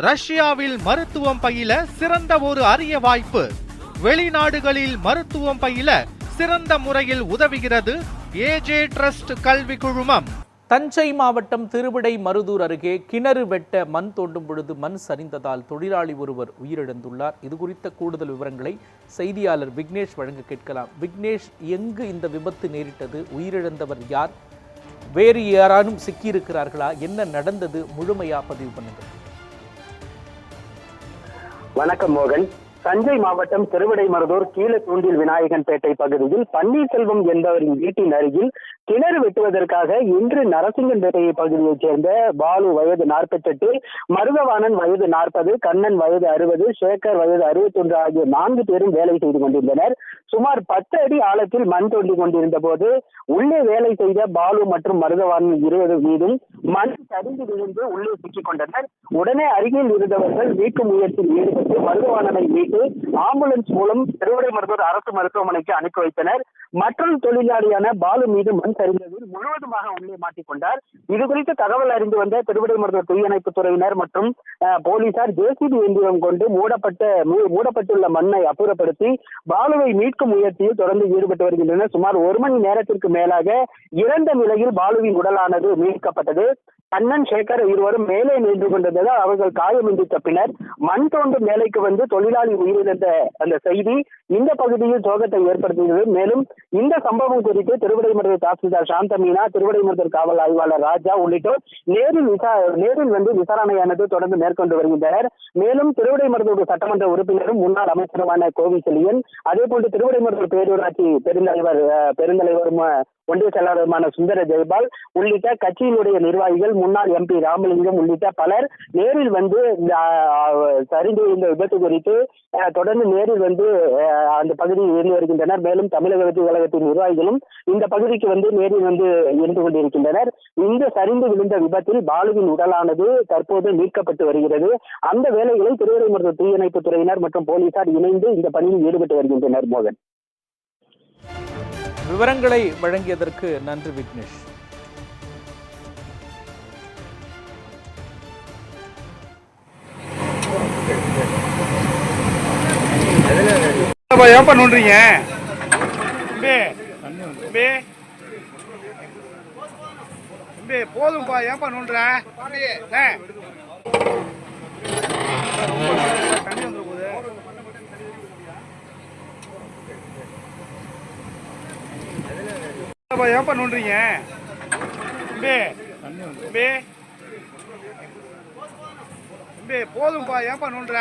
ரஷ்யாவில் மருத்துவம் பயில சிறந்த ஒரு அரிய வாய்ப்பு. வெளிநாடுகளில் மருத்துவம் பயில சிறந்த முறையில் உதவுகிறது ஏஜே ட்ரஸ்ட் கல்வி குழுமம். தஞ்சை மாவட்டம் திருவிடைமருதூர் அருகே கிணறு வெட்ட மண் தோண்டும் பொழுது மண் சரிந்ததால் தொழிலாளி ஒருவர் உயிரிழந்துள்ளார். இது குறித்த கூடுதல் விவரங்களை செய்தியாளர் விக்னேஷ் வழங்க கேட்கலாம். விக்னேஷ், எங்கு இந்த விபத்து நேரிட்டது? உயிரிழந்தவர் யார்? வேறு யாரானும் சிக்கியிருக்கிறார்களா? என்ன நடந்தது? முழுமையா பதிவு பண்ணுங்கள். வணக்கம் மோகன். தஞ்சை மாவட்டம் திருவிடைமருதூர் கீழத்தூண்டில் விநாயகன்பேட்டை பகுதியில் பன்னீர்செல்வம் என்பவரின் வீட்டின் அருகில் கிணறு வெட்டுவதற்காக இன்று நரசிங்கன்பேட்டை பகுதியைச் சேர்ந்த பாலு வயது 48, மருதவாணன் வயது 40, கண்ணன் வயது 60, சேகர் வயது 61 ஆகிய 4 பேரும் வேலை செய்து கொண்டிருந்தனர். சுமார் 10 அடி ஆழத்தில் மண் தோண்டி கொண்டிருந்த போது உள்ளே வேலை செய்த பாலு மற்றும் மருதவாணன் 20 மீதும் மண் சரிந்து விழுந்து உள்ளே சிக்கிக் கொண்டனர். உடனே அருகில் இருந்தவர்கள் மீட்கும் முயற்சியில் ஈடுபட்டு மருதவாணனை மீட்டு ஆம்புலன்ஸ் மூலம் திருவிடைமருதூர் அரசு மருத்துவமனைக்கு அனுப்பி வைத்தனர். மற்றொரு தொழிலாளியான பாலு மீது மண் சரிந்ததில் முழுவதுமாக உள்ளே மாட்டிக்கொண்டார். இது குறித்து தகவல் அறிந்து வந்த திருவிடைமருதூர் தீயணைப்பு துறையினர் மற்றும் போலீசார் ஜேசிபி இயந்திரம் கொண்டு மூடப்பட்டுள்ள மண்ணை அப்புறப்படுத்தி பாலுவை மீட்கும் முயற்சியில் தொடர்ந்து ஈடுபட்டு வருகின்றனர். சுமார் 1 மணி நேரத்திற்கு மேலாக இறந்த நிலையில் பாலுவின் உடலானது மீட்கப்பட்டது. கண்ணன், சேகர் இருவரும் மேலே நின்று கொண்டிருந்ததால் அவர்கள் காயமின்றி தப்பினர். மண் தோண்டும் வேலைக்கு வந்து தொழிலாளி உயிரிழந்த அந்த செய்தி இந்த பகுதியில் சோகத்தை ஏற்படுத்தியது. மேலும் இந்த சம்பவம் குறித்து திருவிடைமருதூர் தாசில்தார் சாந்தமீனா, திருவிடைமருதூர் காவல் ஆய்வாளர் ராஜா உள்ளிட்டோர் நேரில் வந்து விசாரணையானது தொடர்ந்து மேற்கொண்டு வருகின்றனர். மேலும் திருவிடைமருதூர் சட்டமன்ற உறுப்பினரும் முன்னாள் அமைச்சருமான கோவிச்செழியன், அதே போன்று திருவிடைமருதூர் பேரூராட்சி பெருந்தலைவரும் ஒன்றிய செயலாளருமான சுந்தர ஜெயபால் உள்ளிட்ட கட்சியினுடைய நிர்வாகிகள், முன்னாள் MP ராமலிங்கம் உள்ளிட்ட பலர் நேரில் வந்து சரிந்து இந்த விபத்து குறித்து தொடர்ந்து நேரில் வந்து அந்த பகுதியில் இருந்து வருகின்றனர். மேலும் தமிழக வெற்றி கழகத்தின் நிர்வாகிகளும் இந்த பகுதிக்கு வந்து நேரில் வந்து இருந்து கொண்டிருக்கின்றனர். இந்த சரிந்து விழுந்த விபத்தில் பாலுவின் உடலானது தற்போது மீட்கப்பட்டு வருகிறது. அந்த வேலைகளை திருவிடைமருதூர் தீயணைப்பு துறையினர் மற்றும் போலீசார் இணைந்து இந்த பணியில் ஈடுபட்டு வருகின்றனர். மோகன், விவரங்களை வழங்கியதற்கு நன்றி விக்னேஷ். ஏன் பண்ணுறீங்க? போதும்பா, ஏன் பண்ணுற? தண்ணி வந்துட போகுது. ஏன் பண்ணுறீங்க? போதும்பா, ஏன் பண்ணுற?